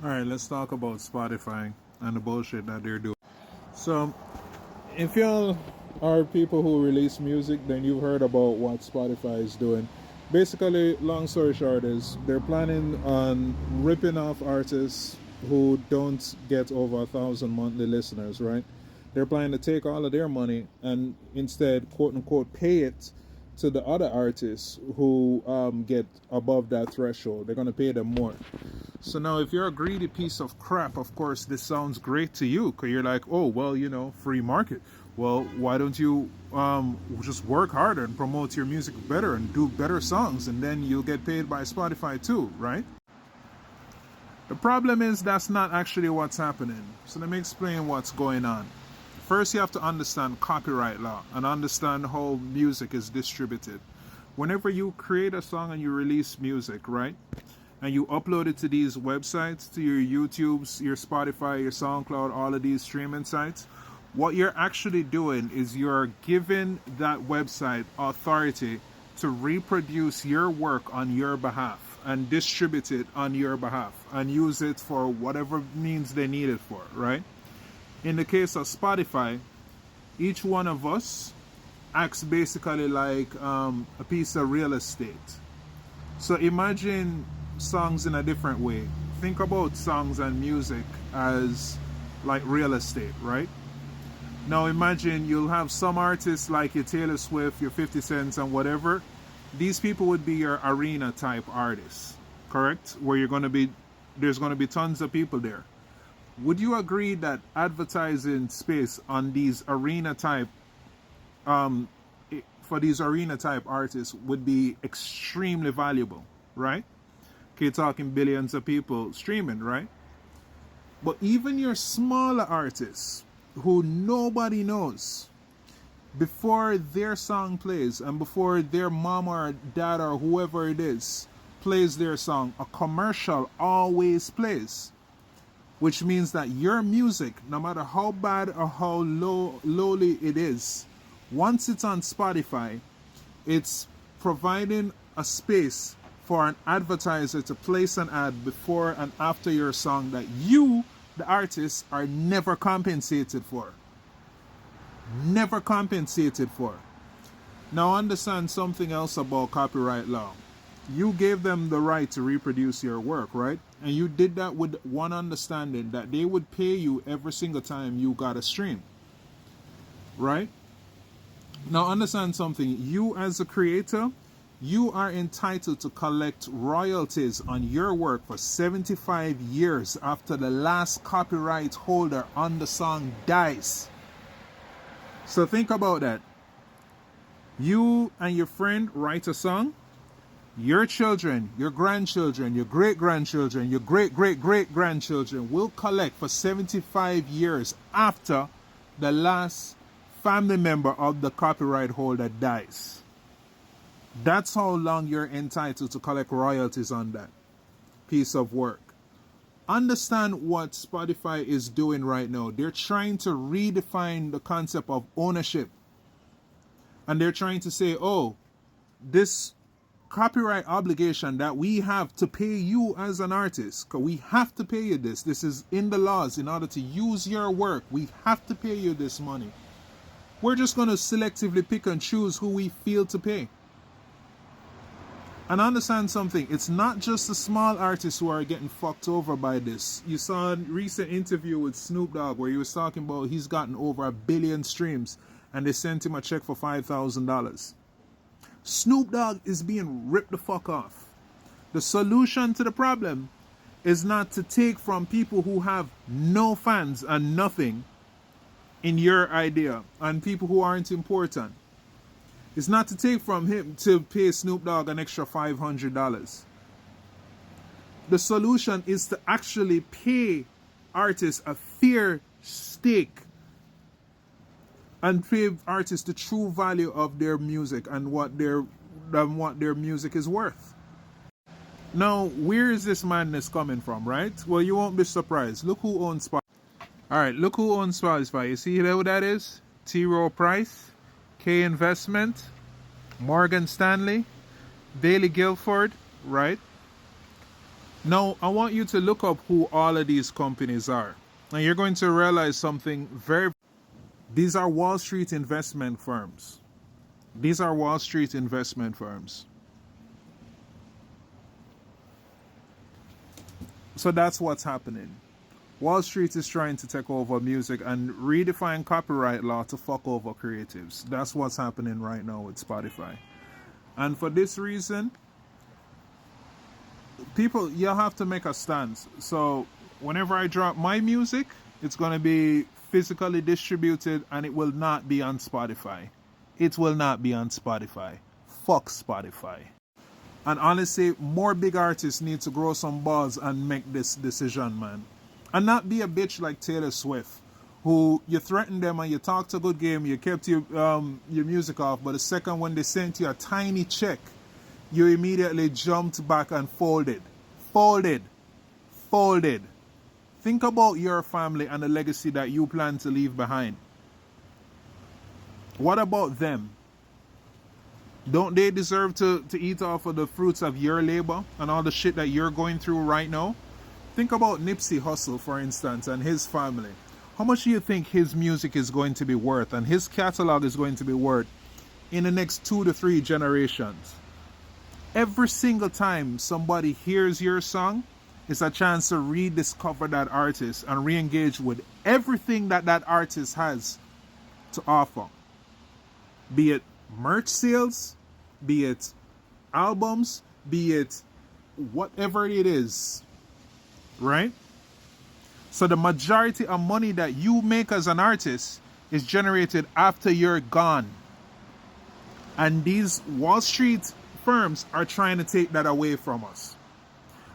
All right, let's talk about Spotify and the bullshit that they're doing. So, if y'all are people who release music, then you've heard about what Spotify is doing. Basically, long story short, is they're planning on ripping off artists who don't get over 1,000 monthly listeners, right? They're planning to take all of their money and instead, quote unquote, pay it to the other artists who get above that threshold. They're going to pay them more. So now, if you're a greedy piece of crap, of course, this sounds great to you because you're like, oh, well, free market. Well, why don't you just work harder and promote your music better and do better songs, and then you'll get paid by Spotify too, right? The problem is that's not actually what's happening. So let me explain what's going on. First, you have to understand copyright law and understand how music is distributed. Whenever you create a song and you release music, right? And you upload it to these websites, to your YouTubes, your Spotify, your SoundCloud, all of these streaming sites, what you're actually doing is you're giving that website authority to reproduce your work on your behalf and distribute it on your behalf and use it for whatever means they need it for, right? In the case of Spotify, each one of us acts basically like a piece of real estate. So imagine songs in a different way. Think about songs and music as like real estate, right? Now imagine you'll have some artists like your Taylor Swift, your 50 Cents and whatever. These people would be your arena type artists, correct? Where there's going to be tons of people there. Would you agree that advertising space on these arena type for these arena type artists would be extremely valuable, right? Okay, talking billions of people streaming, right? But even your smaller artists who nobody knows, before their song plays and before their mom or dad or whoever it is plays their song, a commercial always plays. Which means that your music, no matter how bad or how lowly it is, once it's on Spotify, it's providing a space for an advertiser to place an ad before and after your song that you, the artist, are never compensated for. Never compensated for. Now understand something else about copyright law. You gave them the right to reproduce your work, right? And you did that with one understanding, that they would pay you every single time you got a stream, right? Now understand something. You as a creator, you are entitled to collect royalties on your work for 75 years after the last copyright holder on the song dies. So think about that. You and your friend write a song. Your children, your grandchildren, your great-grandchildren, your great-great-great-grandchildren will collect for 75 years after the last family member of the copyright holder dies. That's how long you're entitled to collect royalties on that piece of work. Understand what Spotify is doing right now. They're trying to redefine the concept of ownership. And they're trying to say, oh, this copyright obligation that we have to pay you as an artist, because we have to pay you this. This is in the laws. In order to use your work, we have to pay you this money. We're just going to selectively pick and choose who we feel to pay. And understand something, it's not just the small artists who are getting fucked over by this. You saw a recent interview with Snoop Dogg where he was talking about he's gotten over 1 billion streams and they sent him a check for $5,000. Snoop Dogg is being ripped the fuck off. The solution to the problem is not to take from people who have no fans and nothing in your idea and people who aren't important. It's not to take from him to pay Snoop Dogg an extra $500. The solution is to actually pay artists a fair stake and pay artists the true value of their music and what their music is worth. Now, where is this madness coming from, right? Well, you won't be surprised. Look who owns Spotify. Alright, look who owns Spotify. You see who that is? T. Rowe Price, K Investment, Morgan Stanley, Bailey Guilford, right? Now, I want you to look up who all of these companies are. And you're going to realize something very... These are Wall Street investment firms. These are Wall Street investment firms. So that's what's happening. Wall Street is trying to take over music and redefine copyright law to fuck over creatives. That's what's happening right now with Spotify. And for this reason, people, you have to make a stance. So whenever I drop my music, it's going to be physically distributed and it will not be on Spotify. It will not be on Spotify. Fuck Spotify. And honestly, more big artists need to grow some balls and make this decision, man. And not be a bitch like Taylor Swift, who you threaten them and you talked a good game, you kept your music off, but the second when they sent you a tiny check, you immediately jumped back and folded. Folded. Folded. Think about your family and the legacy that you plan to leave behind. What about them? Don't they deserve to eat off of the fruits of your labor and all the shit that you're going through right now? Think about Nipsey Hussle, for instance, and his family. How much do you think his music is going to be worth and his catalog is going to be worth in the next 2 to 3 generations? Every single time somebody hears your song, it's a chance to rediscover that artist and re-engage with everything that that artist has to offer. Be it merch sales, be it albums, be it whatever it is, right? So the majority of money that you make as an artist is generated after you're gone. And these Wall Street firms are trying to take that away from us.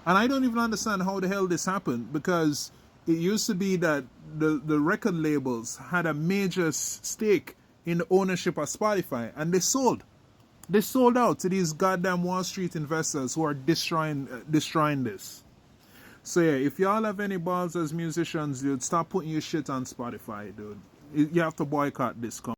And I don't even understand how the hell this happened, because it used to be that the record labels had a major stake in the ownership of Spotify, and they sold. They sold out to these goddamn Wall Street investors who are destroying this. So yeah, if y'all have any balls as musicians, dude, stop putting your shit on Spotify, dude. You have to boycott this company.